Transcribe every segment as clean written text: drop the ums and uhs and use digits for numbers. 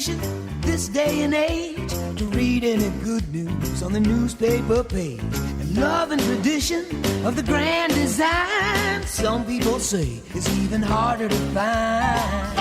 tradition this day and age to read any good news on the newspaper page. And love and tradition of the grand design, some people say, is even harder to find.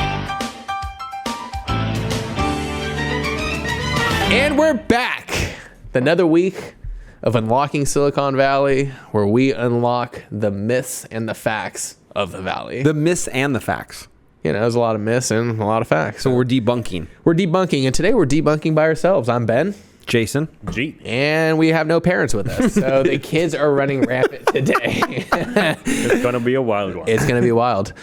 And we're back. Another week of Unlocking Silicon Valley, where we unlock the myths and the facts of the valley. The myths and the facts. You know, there's a lot of myths and a lot of facts. So we're debunking. We're debunking, and today we're debunking by ourselves. I'm Ben. Jason. Jeet. And we have no parents with us, so the kids are running rampant today. It's going to be a wild one. It's going to be wild.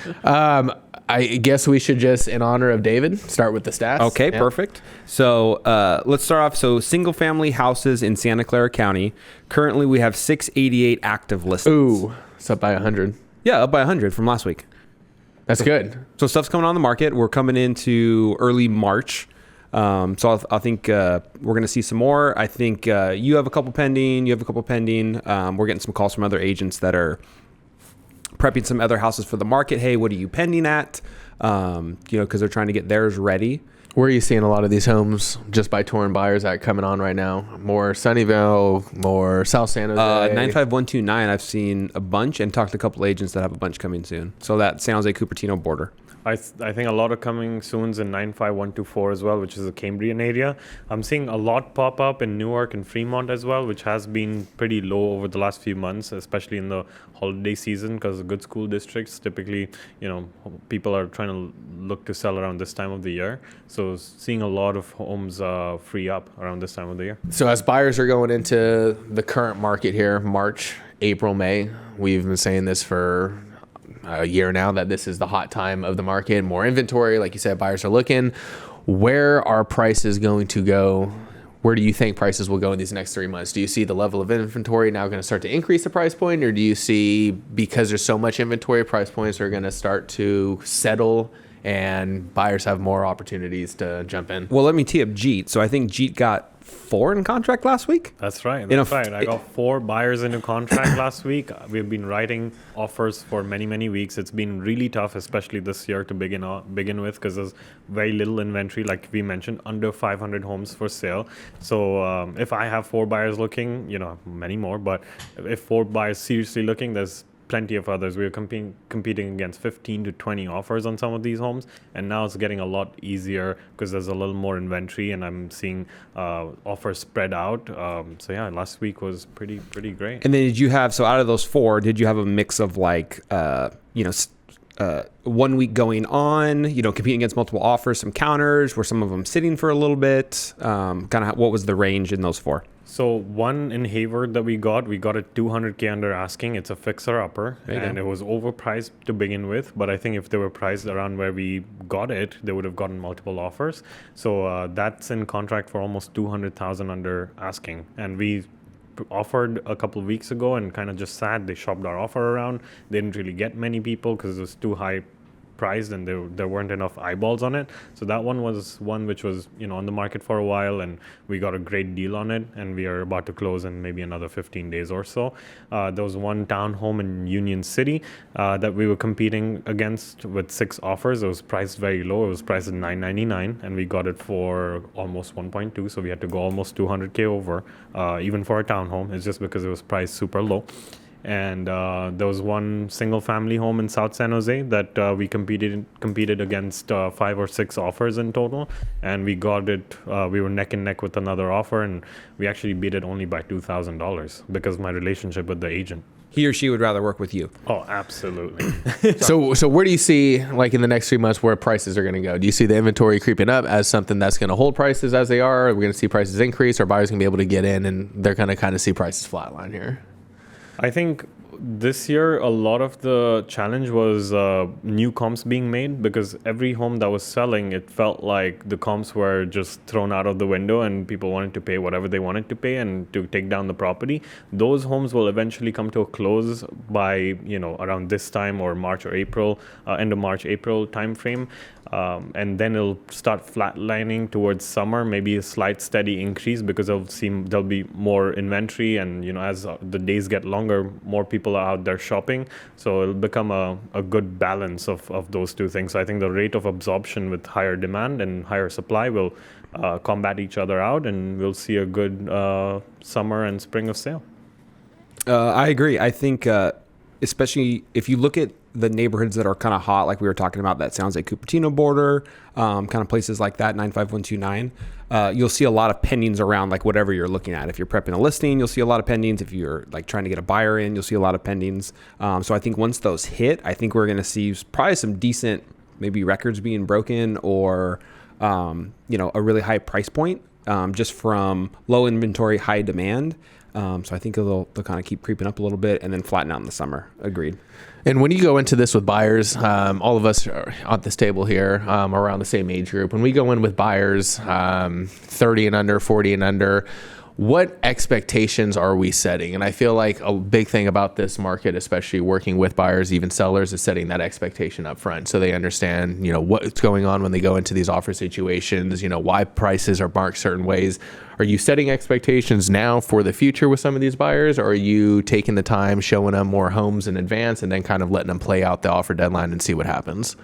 I guess we should just, in honor of David, start with the stats. Okay, Yeah. perfect. So let's start off. So single-family houses in Santa Clara County. Currently, we have 688 active listings. Ooh, it's up by 100. Yeah, up by 100 from last week. That's good. So stuff's coming on the market. We're coming into early March. So I think we're going to see some more. I think you have a couple pending. You have a couple pending. We're getting some calls from other agents that are prepping some other houses for the market. Hey, what are you pending at? Because they're trying to get theirs ready. Where are you seeing a lot of these homes just by touring buyers that are coming on right now? More Sunnyvale, more South San Jose? 95129, I've seen a bunch and talked to a couple agents that have a bunch coming soon. So that San Jose Cupertino border. I think a lot are coming soon in 95124 as well, which is the Cambrian area. I'm seeing a lot pop up in Newark and Fremont as well, which has been pretty low over the last few months, especially in the holiday season, because good school districts typically, people are trying to look to sell around this time of the year. So seeing a lot of homes free up around this time of the year. So as buyers are going into the current market here, March, April, May, we've been saying this for a year now that this is the hot time of the market. More inventory, like you said, buyers are looking. Where are prices going to go? Where do you think prices will go in these next 3 months? Do you see the level of inventory now going to start to increase the price point, or do you see, because there's so much inventory, price points are going to start to settle and buyers have more opportunities to jump in? Well, let me tee up Jeet. So I think Jeet got 4 in contract last week. That's right. I got 4 buyers into contract last week. We've been writing offers for many, many weeks. It's been really tough, especially this year to begin with, because there's very little inventory. Like we mentioned, under 500 homes for sale. So if I have 4 buyers looking, many more. But if 4 buyers seriously looking, there's plenty of others. We're competing against 15 to 20 offers on some of these homes, and now it's getting a lot easier because there's a little more inventory, and I'm seeing offers spread out. So yeah, last week was pretty great. And then did you have, so out of those 4, did you have a mix of 1 week going on, competing against multiple offers, some counters, were some of them sitting for a little bit? Kind of what was the range in those 4? So one in Hayward that we got at $200K under asking. It's a fixer-upper, and it was overpriced to begin with. But I think if they were priced around where we got it, they would have gotten multiple offers. So that's in contract for almost $200,000 under asking. And we offered a couple of weeks ago and kind of just sat. They shopped our offer around. They didn't really get many people because it was too high priced and there weren't enough eyeballs on it. So that one was one which was on the market for a while, and we got a great deal on it, and we are about to close in maybe another 15 days or so. There was one townhome in Union City that we were competing against with 6 offers. It was priced very low. It was priced at $999, and we got it for almost 1.2. So we had to go almost $200K over, even for a townhome. It's just because it was priced super low. And there was one single family home in South San Jose that we competed against 5 or 6 offers in total, and we got it. We were neck and neck with another offer, and we actually beat it only by $2,000 because of my relationship with the agent. He or she would rather work with you. Oh, absolutely. So where do you see, like in the next 3 months, where prices are going to go? Do you see the inventory creeping up as something that's going to hold prices as they are? Are we going to see prices increase? Or buyers going to be able to get in and they're going to kind of see prices flatline here? I think this year a lot of the challenge was new comps being made, because every home that was selling, it felt like the comps were just thrown out of the window and people wanted to pay whatever they wanted to pay and to take down the property. Those homes will eventually come to a close by around this time, or March or April, end of March, April timeframe. and then it'll start flatlining towards summer, maybe a slight steady increase because there'll be more inventory, and as the days get longer, more people are out there shopping, so it'll become a good balance of those two things. So I think the rate of absorption with higher demand and higher supply will combat each other out, and we'll see a good summer and spring of sale. I agree. I think, especially if you look at the neighborhoods that are kind of hot, like we were talking about, that sounds like Cupertino border, kind of places like that, 95129. You'll see a lot of pendings around, like whatever you're looking at. If you're prepping a listing, you'll see a lot of pendings. If you're like trying to get a buyer in, you'll see a lot of pendings. So I think once those hit, I think we're going to see probably some decent, maybe records being broken, or a really high price point, just from low inventory, high demand. So I think they'll kind of keep creeping up a little bit and then flatten out in the summer. Agreed. And when you go into this with buyers, all of us are at this table here around the same age group. When we go in with buyers, 30 and under, 40 and under, what expectations are we setting? And I feel like a big thing about this market, especially working with buyers, even sellers, is setting that expectation up front, so they understand, what's going on when they go into these offer situations, why prices are marked certain ways. Are you setting expectations now for the future with some of these buyers, or are you taking the time, showing them more homes in advance, and then kind of letting them play out the offer deadline and see what happens?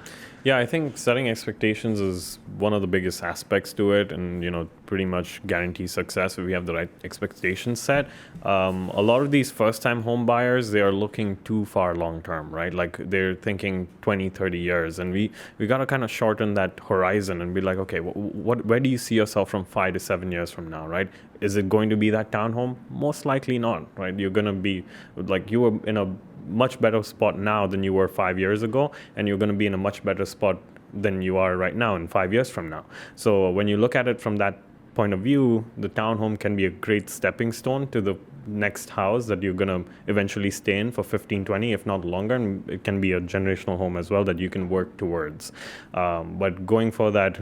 Yeah, I think setting expectations is one of the biggest aspects to it, and pretty much guarantees success if we have the right expectations set. A lot of these first-time home buyers, they are looking too far long-term, right? Like they're thinking 20, 30 years, and we got to kind of shorten that horizon and be like, okay, where do you see yourself from 5 to 7 years from now, right? Is it going to be that townhome? Most likely not, right? You're going to be like, you were in a much better spot now than you were 5 years ago, and you're going to be in a much better spot than you are right now in 5 years from now. So when you look at it from that point of view, the townhome can be a great stepping stone to the next house that you're going to eventually stay in for 15, 20, if not longer. And it can be a generational home as well that you can work towards. But going for that,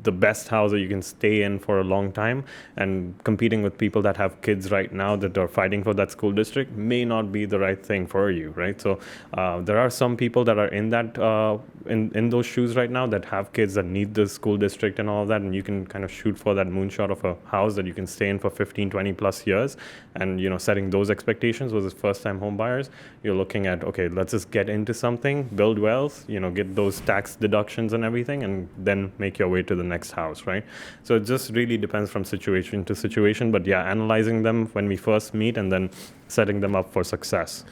the best house that you can stay in for a long time, and competing with people that have kids right now that are fighting for that school district may not be the right thing for you, right? So there are some people that are in that in those shoes right now that have kids that need the school district and all of that, and you can kind of shoot for that moonshot of a house that you can stay in for 15, 20 plus years. And setting those expectations with the first time home buyers, you're looking at, okay, let's just get into something, build wealth, get those tax deductions and everything, and then make your way to the next house, right? So it just really depends from situation to situation, but yeah, analyzing them when we first meet and then setting them up for success.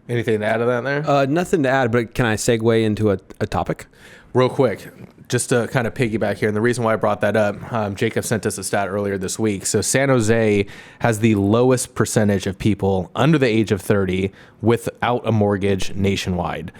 Anything to add to that there? Nothing to add, but can I segue into a topic? Real quick, just to kind of piggyback here, and the reason why I brought that up, Jacob sent us a stat earlier this week. So San Jose has the lowest percentage of people under the age of 30 without a mortgage nationwide.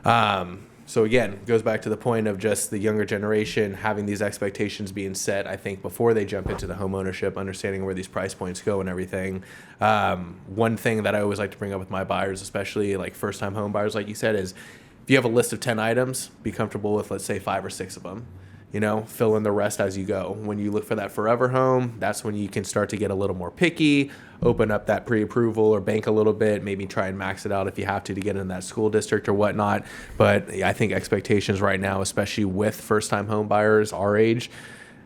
So again, it goes back to the point of just the younger generation having these expectations being set, I think, before they jump into the home ownership, understanding where these price points go and everything. One thing that I always like to bring up with my buyers, especially like first-time home buyers, like you said, is if you have a list of 10 items, be comfortable with, let's say, 5 or 6 of them. Fill in the rest as you go. When you look for that forever home, that's when you can start to get a little more picky, open up that pre-approval or bank a little bit, maybe try and max it out if you have to get in that school district or whatnot. But I think expectations right now, especially with first-time home buyers our age,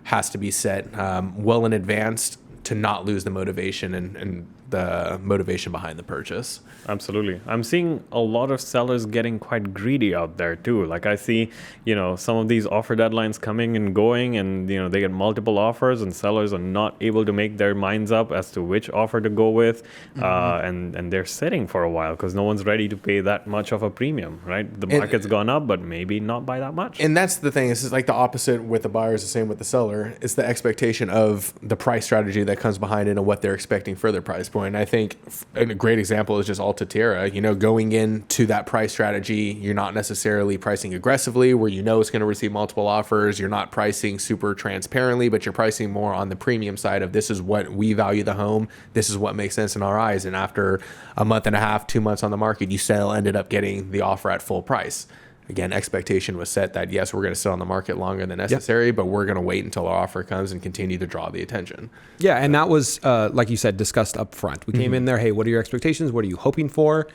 has to be set well in advance to not lose the motivation and the motivation behind the purchase. Absolutely. I'm seeing a lot of sellers getting quite greedy out there too. Like I see, some of these offer deadlines coming and going, and they get multiple offers, and sellers are not able to make their minds up as to which offer to go with. And they're sitting for a while because no one's ready to pay that much of a premium, right? The market's gone up, but maybe not by that much. And that's the thing. This is like the opposite with the buyers, the same with the seller. It's the expectation of the price strategy that comes behind it and what they're expecting for their price point. I think a great example is just Altatira. Going into that price strategy, you're not necessarily pricing aggressively where it's going to receive multiple offers. You're not pricing super transparently, but you're pricing more on the premium side of, this is what we value the home. This is what makes sense in our eyes. And after a month and a half, 2 months on the market, you still ended up getting the offer at full price. Again, expectation was set that, yes, we're going to sit on the market longer than necessary, but we're going to wait until our offer comes and continue to draw the attention. Yeah, and that was, like you said, discussed up front. We came in there, hey, what are your expectations? What are you hoping for?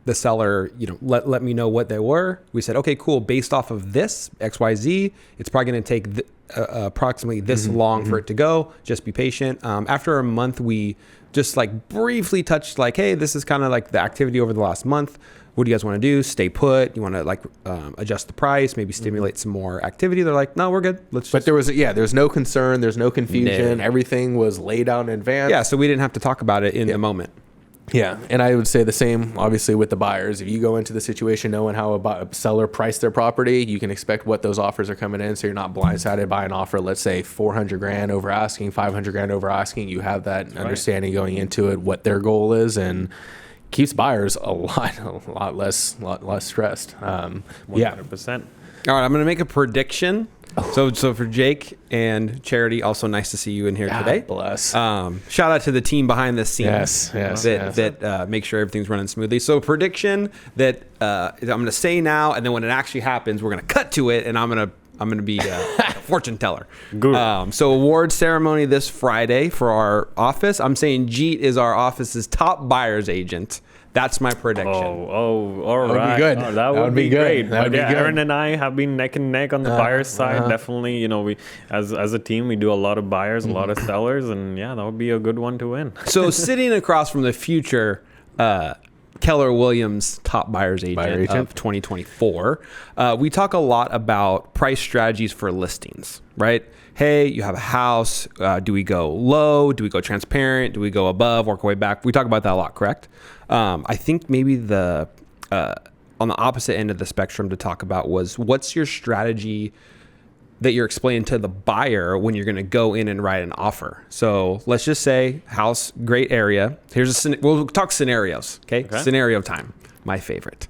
the seller, let me know what they were. We said, okay, cool. Based off of this XYZ, it's probably going to take approximately this long for it to go. Just be patient. After a month, we just like briefly touched like, hey, this is kind of like the activity over the last month. What do you guys want to do? Stay put? You want to like adjust the price, maybe stimulate some more activity? They're like, no, we're good. But there's no concern. There's no confusion. No. Everything was laid out in advance. Yeah. So we didn't have to talk about it in the moment. Yeah. And I would say the same, obviously, with the buyers. If you go into the situation knowing how a seller priced their property, you can expect what those offers are coming in. So you're not blindsided by an offer, let's say $400,000 over asking, $500,000 over asking. You have that understanding going into it, what their goal is, and keeps buyers a lot less stressed. 100%. All right, I'm going to make a prediction. So for Jake and Charity, also nice to see you in here today. Bless. Shout out to the team behind the scenes that make sure everything's running smoothly. So prediction that I'm going to say now, and then when it actually happens, we're going to cut to it, and I'm going to be a fortune teller. Good. So award ceremony this Friday for our office. I'm saying Jeet is our office's top buyer's agent. That's my prediction. All right. That would be good. Oh, that would be great. That would be good. Aaron and I have been neck and neck on the buyer's side. Definitely, we as a team, we do a lot of buyers, a lot of sellers, and that would be a good one to win. So sitting across from the future Keller Williams top buyer's agent of 2024, we talk a lot about price strategies for listings, right? Hey, you have a house. Do we go low? Do we go transparent? Do we go above, work our way back? We talk about that a lot, correct? I think maybe on the opposite end of the spectrum to talk about was what's your strategy that you're explaining to the buyer when you're going to go in and write an offer. So let's just say house, great area. We'll talk scenarios. Okay. Scenario time. My favorite.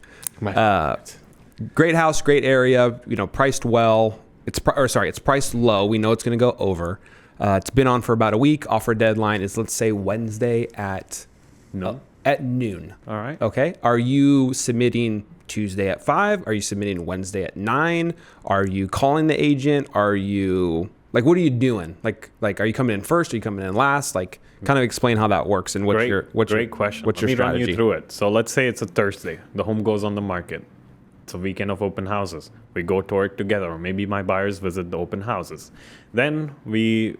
Great house, great area, priced well. It's priced low. We know it's going to go over. It's been on for about a week. Offer deadline is, let's say, Wednesday at noon. All right. Okay. Are you submitting Tuesday at 5? Are you submitting Wednesday at 9? Are you calling the agent? Are you what are you doing? Like, are you coming in first? Are you coming in last? Kind of explain how that works and what's your question. What's your strategy? Let me run you through it. So let's say it's a Thursday. The home goes on the market. It's a weekend of open houses. We go tour it together, or maybe my buyers visit the open houses. Then we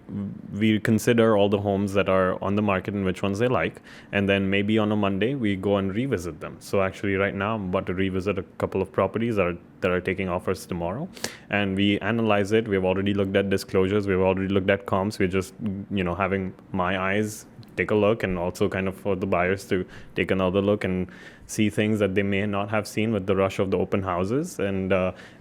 consider all the homes that are on the market and which ones they like, and then maybe on a Monday we go and revisit them. So actually, right now I'm about to revisit a couple of properties that are taking offers tomorrow, and we analyze it. We've already looked at disclosures. We've already looked at comps. We're just having my eyes take a look, and also kind of for the buyers to take another look and see things that they may not have seen with the rush of the open houses, and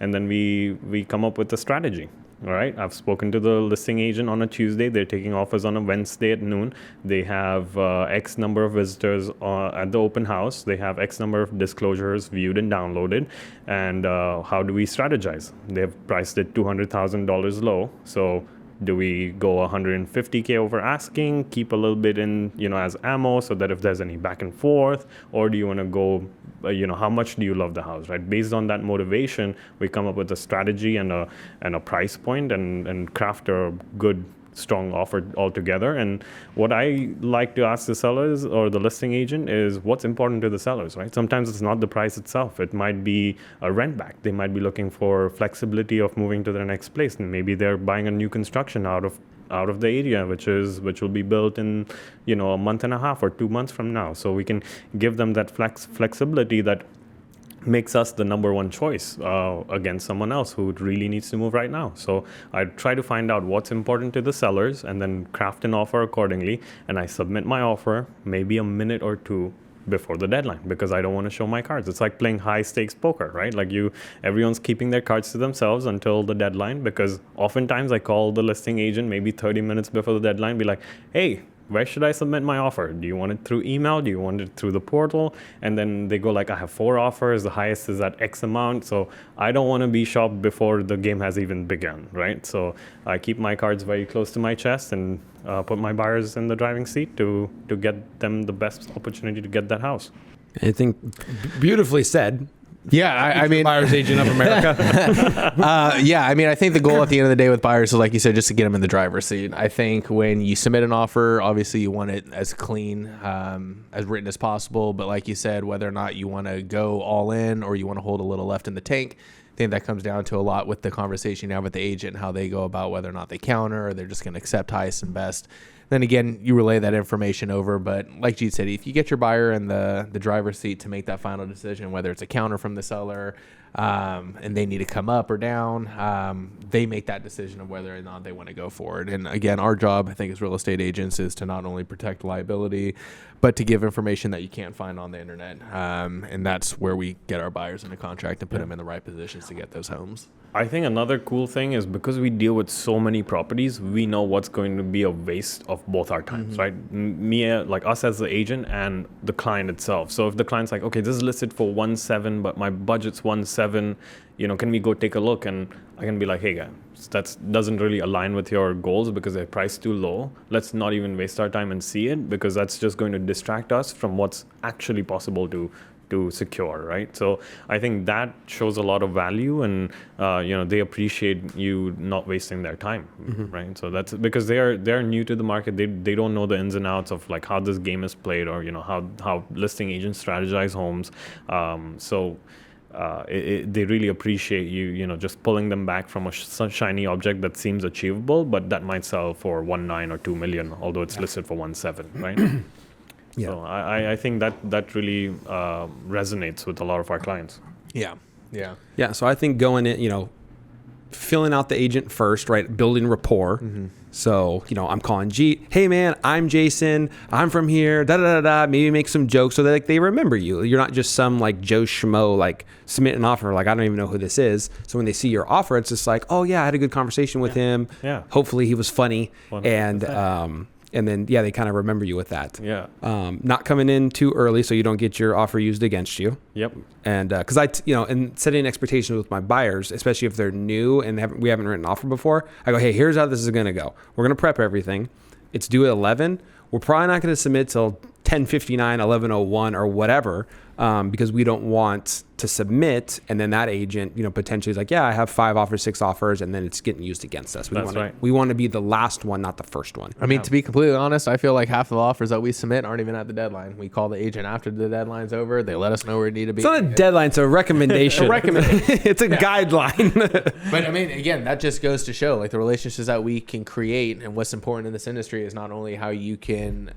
then we come up with a strategy. All right, I've spoken to the listing agent on a Tuesday. They're taking offers on a Wednesday at noon. They have X number of visitors at the open house. They have X number of disclosures viewed and downloaded. And how do we strategize? They've priced it $200,000 low. So do we go 150K over asking, keep a little bit in, as ammo so that if there's any back and forth, or do you want to go, how much do you love the house, right? Based on that motivation, we come up with a strategy and a price point and craft a good, strong offer altogether. And what I like to ask the sellers or the listing agent is what's important to the sellers, right? Sometimes it's not the price itself. It might be a rent back. They might be looking for flexibility of moving to their next place, and maybe they're buying a new construction out of the area, which will be built in a month and a half or 2 months from now. So we can give them that flexibility that makes us the number one choice against someone else who really needs to move right now. So I try to find out what's important to the sellers and then craft an offer accordingly. And I submit my offer maybe a minute or two before the deadline, because I don't want to show my cards. It's like playing high stakes poker, right? Everyone's keeping their cards to themselves until the deadline, because oftentimes I call the listing agent maybe 30 minutes before the deadline, be like, hey, where should I submit my offer? Do you want it through email? Do you want it through the portal? And then they go I have 4 offers. The highest is at X amount. So I don't want to be shopped before the game has even begun, right? So I keep my cards very close to my chest and put my buyers in the driving seat to get them the best opportunity to get that house. I think beautifully said. Yeah, I mean, buyer's agent of America. yeah, I mean, I think the goal at the end of the day with buyers is, like you said, just to get them in the driver's seat. I think when you submit an offer, obviously you want it as clean, as written as possible. But like you said, whether or not you want to go all in or you want to hold a little left in the tank, I think that comes down to a lot with the conversation you have with the agent and how they go about whether or not they counter or they're just going to accept highest and best. Then again, you relay that information over. But like Jeet said, if you get your buyer in the driver's seat to make that final decision, whether it's a counter from the seller and they need to come up or down, they make that decision of whether or not they want to go forward. And again, our job, I think, as real estate agents is to not only protect liability, but to give information that you can't find on the internet. And that's where we get our buyers into contract and put them in the right positions to get those homes. I think another cool thing is because we deal with so many properties, we know what's going to be a waste of both our times, right? Like us as the agent and the client itself. So if the client's like, okay, this is listed for 1.7, but my budget's 1.7, can we go take a look? And I can be like, hey, guys, that doesn't really align with your goals because they're priced too low. Let's not even waste our time and see it because that's just going to distract us from what's actually possible to secure, right? So I think that shows a lot of value, and they appreciate you not wasting their time, right? So that's because they're new to the market. They don't know the ins and outs of like how this game is played or how listing agents strategize homes. They really appreciate you just pulling them back from a shiny object that seems achievable, but that might sell for 1.9 or 2 million, although it's listed for 1.7, right? Yeah. So I think that really resonates with a lot of our clients. Yeah. So I think going in, filling out the agent first, right? Building rapport. So, I'm calling Jeet. Hey man, I'm Jason. I'm from here. Da da da da. Maybe make some jokes so that they remember you. You're not just some like Joe Schmo like submit an offer like I don't even know who this is. So when they see your offer, it's just like, oh yeah, I had a good conversation with him. Yeah. Hopefully he was funny. 100%. And then, they kind of remember you with that. Yeah. Not coming in too early so you don't get your offer used against you. Yep. And because and setting expectations with my buyers, especially if they're new and we haven't written an offer before, I go, hey, here's how this is going to go. We're going to prep everything. It's due at 11. We're probably not going to submit till 10:59, 11:01 or whatever, because we don't want to submit and then that agent, potentially is like, yeah, I have 5 offers, 6 offers, and then it's getting used against us. We want to be the last one, not the first one. I mean, to be completely honest, I feel like half the offers that we submit aren't even at the deadline. We call the agent after the deadline's over. They let us know where we need to be. It's not a deadline, it's a recommendation. It's a guideline. But I mean, again, that just goes to show like the relationships that we can create, and what's important in this industry is not only how you can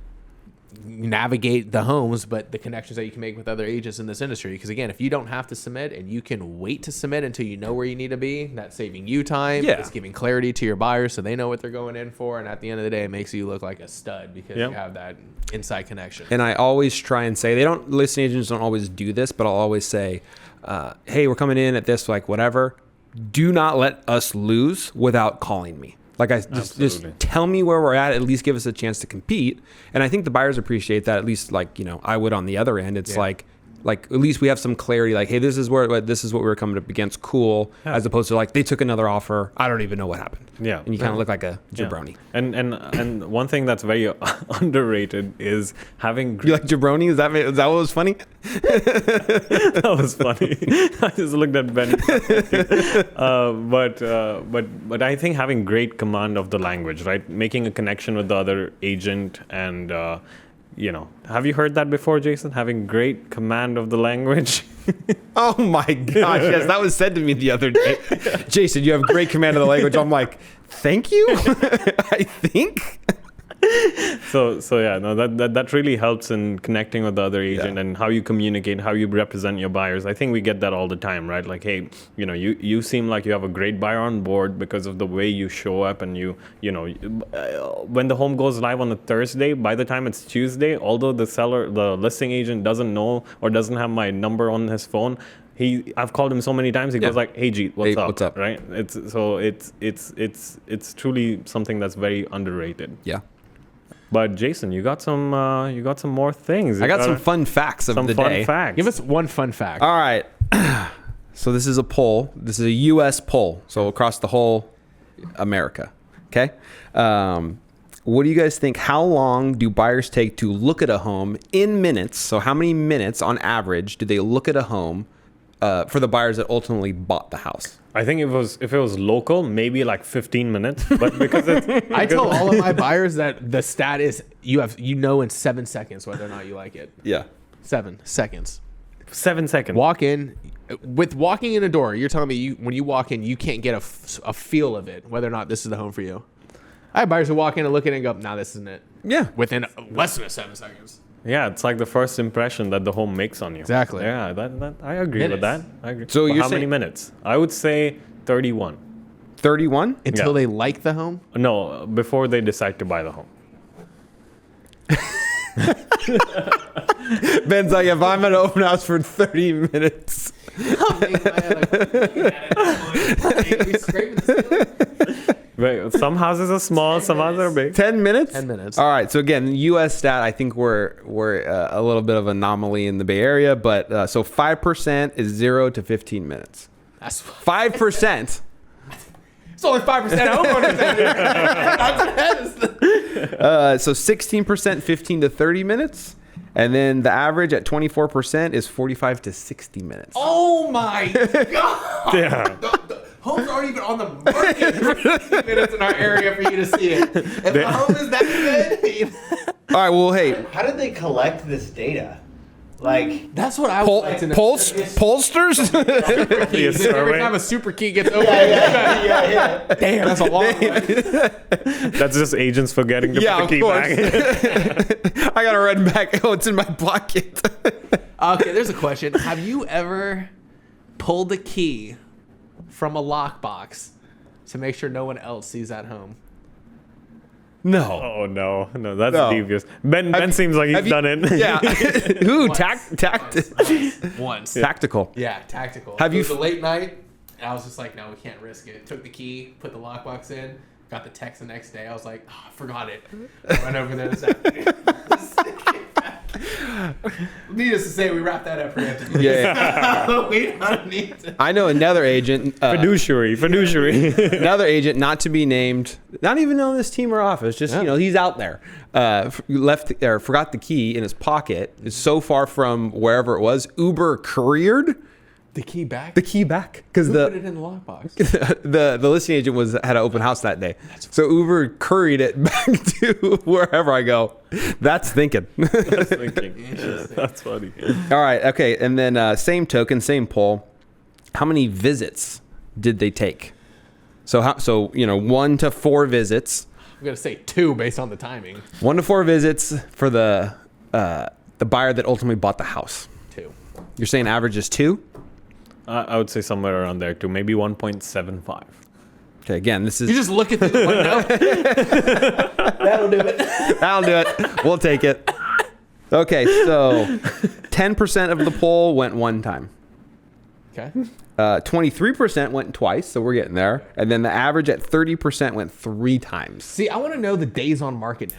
navigate the homes, but the connections that you can make with other agents in this industry. Because again, if you don't have to submit and you can wait to submit until you know where you need to be, that's saving you time. It's giving clarity to your buyers so they know what they're going in for, and at the end of the day, it makes you look like a stud because you have that inside connection. And I always try and say, listing agents don't always do this, but I'll always say, hey, we're coming in at this, like whatever. Do not let us lose without calling me. Like just tell me where we're at least give us a chance to compete. And I think the buyers appreciate that, at least like, I would on the other end. It's like at least we have some clarity, like, hey, this is what we were coming up against. Cool. As opposed to like, they took another offer. I don't even know what happened. Yeah. And you kind of look like a jabroni. And one thing that's very underrated is having... You like jabroni? Is that what was funny? That was funny. I just looked at Ben. But I think having great command of the language, right? Making a connection with the other agent and... have you heard that before, Jason? Having great command of the language. Oh my gosh, yes, that was said to me the other day. Jason, you have great command of the language. I'm like, thank you. I think. That really helps in connecting with the other agent and how you communicate, how you represent your buyers. I think we get that all the time, right? Like, hey, you seem like you have a great buyer on board because of the way you show up, and when the home goes live on a Thursday, by the time it's Tuesday, although the listing agent doesn't know or doesn't have my number on his phone, I've called him so many times. He goes like, "Hey, Jeet, what's up?" Right? It's truly something that's very underrated. Yeah. But Jason, you got some more things. I got some fun facts of the day. Facts. Give us one fun fact. All right. So this is a poll. This is a U.S. poll. So across the whole America. Okay. What do you guys think? How long do buyers take to look at a home in minutes? So how many minutes on average do they look at a home for the buyers that ultimately bought the house? I think if it was local, maybe like 15 minutes. But because it's I tell all of my buyers that the stat is you know in 7 seconds whether or not you like it. Yeah. 7 seconds. 7 seconds. Walking in a door. You're telling me when you walk in, you can't get a feel of it whether or not this is the home for you. I have buyers who walk in and look at it and go, "Nah, this isn't it." Yeah. Within less than 7 seconds. Yeah, it's like the first impression that the home makes on you. Exactly. Yeah, that I agree with that. I agree. So But you're how many saying- minutes? I would say 31. 31? Until Yeah. they like the home. No, before they decide to buy the home. Ben's like, if I'm at an open house for 30 minutes. Right. Some houses are small, some houses are big. 10 minutes? 10 minutes. All right. So again, U.S. stat, I think we're a little bit of an anomaly in the Bay Area, but so 5% is 0 to 15 minutes. That's 5%. it's only 5% homeowners out here. So 16%, 15 to 30 minutes. And then the average at 24% is 45 to 60 minutes. Oh my god! Yeah. The homes aren't even on the market for 60 minutes in our area for you to see it. If the home is that good, All right. Well, hey, How did they collect this data? Like, that's what I would like to know. pollsters? Keys. survey. Every time a super key gets opened, yeah. damn, that's a long one. That's just agents forgetting to Yeah, put the of key course. back. I got to run back. Oh, it's in my pocket. Okay, there's a question. Have you ever pulled the key from a lockbox to make sure no one else sees that home? No. Oh no, that's No. devious. Ben seems like he's done it. Yeah. Ooh, Once. Once. tactical. Yeah, tactical. Have It you was a late night, and I was just like, no, we can't risk it. Took the key, put the lockbox in, got the text the next day. I was like, oh, I forgot it. I went over there this afternoon. Needless to say, we wrapped that up preemptively. Yeah. We don't need to. I know another agent. Fiduciary. Another agent, not to be named, not even on this team or office, just he's out there. Forgot the key in his pocket. Is so far from wherever it was. Uber couriered The key back? the key back because Who put the it in the lockbox? the listing agent had an open house that day. So Uber couried it back to wherever I go. That's thinking. That's thinking. That's funny. All right. Okay. And then same token, same poll. How many visits did they take? So 1 to 4 visits. I'm going to say 2 based on the timing. 1 to 4 visits for the buyer that ultimately bought the house. 2. You're saying average is 2? I would say somewhere around there too, maybe 1.75. Okay. Again, this is You just look at the window. That'll do it. That'll do it. We'll take it. Okay. So 10% of the poll went 1 time. Okay. 23% went twice, so we're getting there. And then the average at 30% went 3 times. See, I want to know the days on market now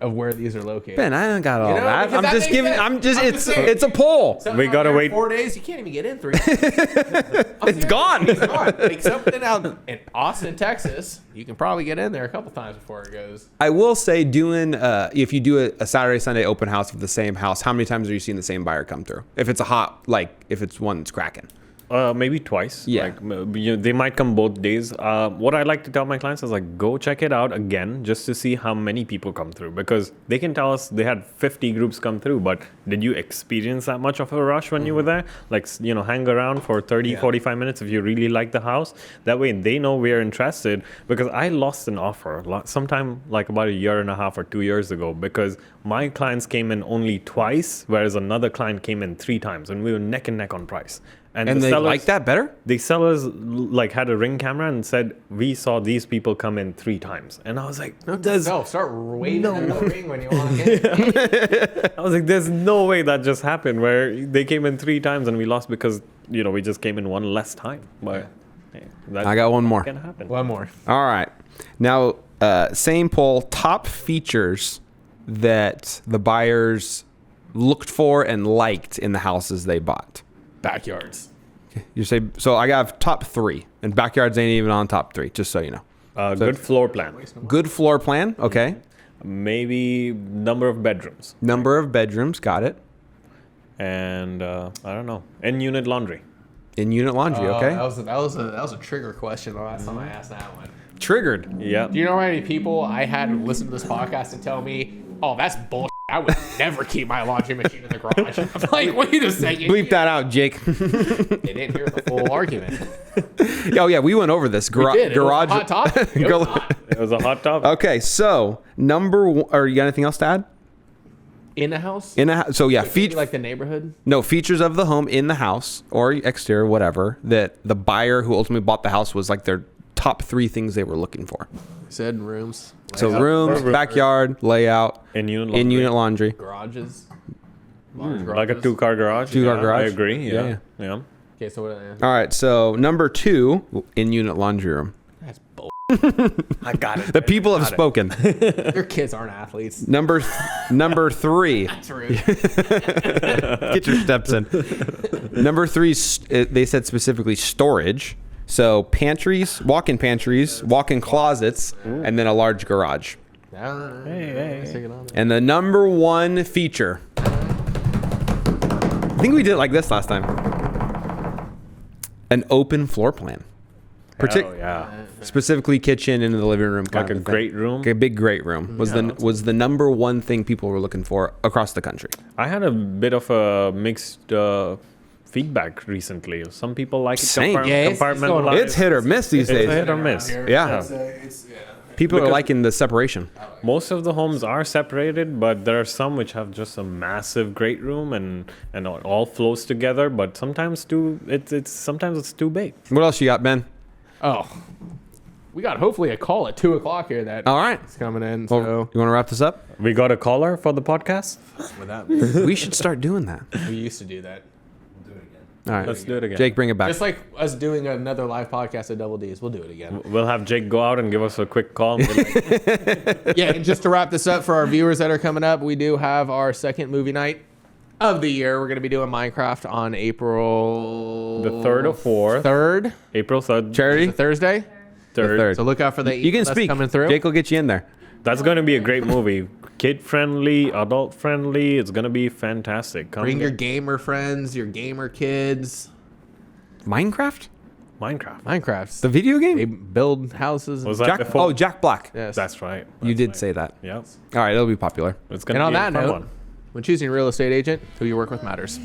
of where these are located. Ben, I don't got all You know, that. because I'm that just makes giving. sense. I'm just. I'm It's just saying. it's a poll. Something We out gotta there wait. 4 days. You can't even get in 3. It's gone. It's gone. Like something out in Austin, Texas, you can probably get in there a couple times before it goes. I will say, doing if you do a Saturday Sunday open house of the same house, how many times are you seeing the same buyer come through? If it's a hot, like if it's one that's cracking. Maybe twice. Yeah. Like, they might come both days. What I like to tell my clients is like, go check it out again just to see how many people come through, because they can tell us they had 50 groups come through, but did you experience that much of a rush when you were there? Like, hang around for 30, 45 minutes if you really like the house. That way they know we're interested, because I lost an offer sometime like about 1.5 years or 2 years ago, because my clients came in only twice, whereas another client came in 3 times, and we were neck and neck on price. And the they sellers, like that better? the sellers like had a ring camera and said, we saw these people come in 3 times. And I was like, Start waving at the ring when you walk in. I was like, there's no way that just happened where they came in 3 times and we lost because, we just came in 1 less time. But that I got one more. can happen. One more. All right. Now, same poll. Top features that the buyers looked for and liked in the houses they bought. Backyards. You say so. I got top 3, and backyards ain't even on top 3. Just so you know. Good floor plan. Good floor plan. Okay. Maybe number of bedrooms. Number of bedrooms. Got it. And I don't know. In-unit laundry. In unit laundry, okay? That was a trigger question the last time I asked that one. Triggered. Yeah. Do you know how many people I had listen to this podcast and tell me, "Oh, that's bullshit. I would never keep my laundry machine in the garage." I'm like, wait a second. Bleep that out, Jake. They didn't hear the full argument. Oh yeah, we went over this. We did. It was a Garage. hot topic. It was hot. It was a hot topic. Okay, so number one, or you got anything else to add? In the house? In a house. So yeah, Maybe like the neighborhood? no features of the home in the house or exterior, whatever, that the buyer who ultimately bought the house was like their top 3 things they were looking for. Said rooms. So layout, rooms, backyard, layout, In unit laundry. in unit laundry. garages. Large Like a garages. 2-car garage. Two-car Yeah, garage? I agree. Yeah, Yeah. Okay, so what? All right, so number 2, in unit laundry room. That's bull. I got it. The people have spoken. Your kids aren't athletes. Number 3. That's rude. Get your steps in. Number 3, they said specifically storage. So pantries, walk-in pantries, walk-in closets, and then a large garage. Hey. And the number 1 feature. I think we did it like this last time. An open floor plan. Oh, yeah. Specifically kitchen into the living room. Like a great room. Like a big great room was the number 1 thing people were looking for across the country. I had a bit of a mixed feedback recently. Some people like it Same. Yeah, it's going on. compartmentalized. It's hit or miss these It's a days. hit or miss. Yeah. People are liking the separation. Most of the homes are separated, but there are some which have just a massive great room and it all flows together. But sometimes sometimes it's too big. What else you got, Ben? Oh. We got hopefully a call at 2 o'clock here that All right. is coming in. Well, So you want to wrap this up? We got a caller for the podcast. We should start doing that. we used to do that. All right. Let's do it again. Jake, bring it back. Just like us doing another live podcast at Double D's. We'll do it again. We'll have Jake go out and give us a quick call. And be like, Yeah, and just to wrap this up for our viewers that are coming up, we do have our second movie night of the year. We're going to be doing Minecraft on April the 3rd or 4th. 3rd. April 3rd. Charity? The Thursday. Third. So look out for the You can that's speak. coming through. Jake will get you in there. That's going to be a great movie. Kid friendly, adult friendly. It's going to be fantastic. Come Bring your get gamer friends, your gamer kids. Minecraft? Minecraft. Minecraft. The video game? They build houses. Was that Jack, before? Jack Black. Yes. That's right. You That's did right. say that. Yep. All right, it'll be popular. It's going And to on be a that fun note, one. when choosing a real estate agent, who you work with matters.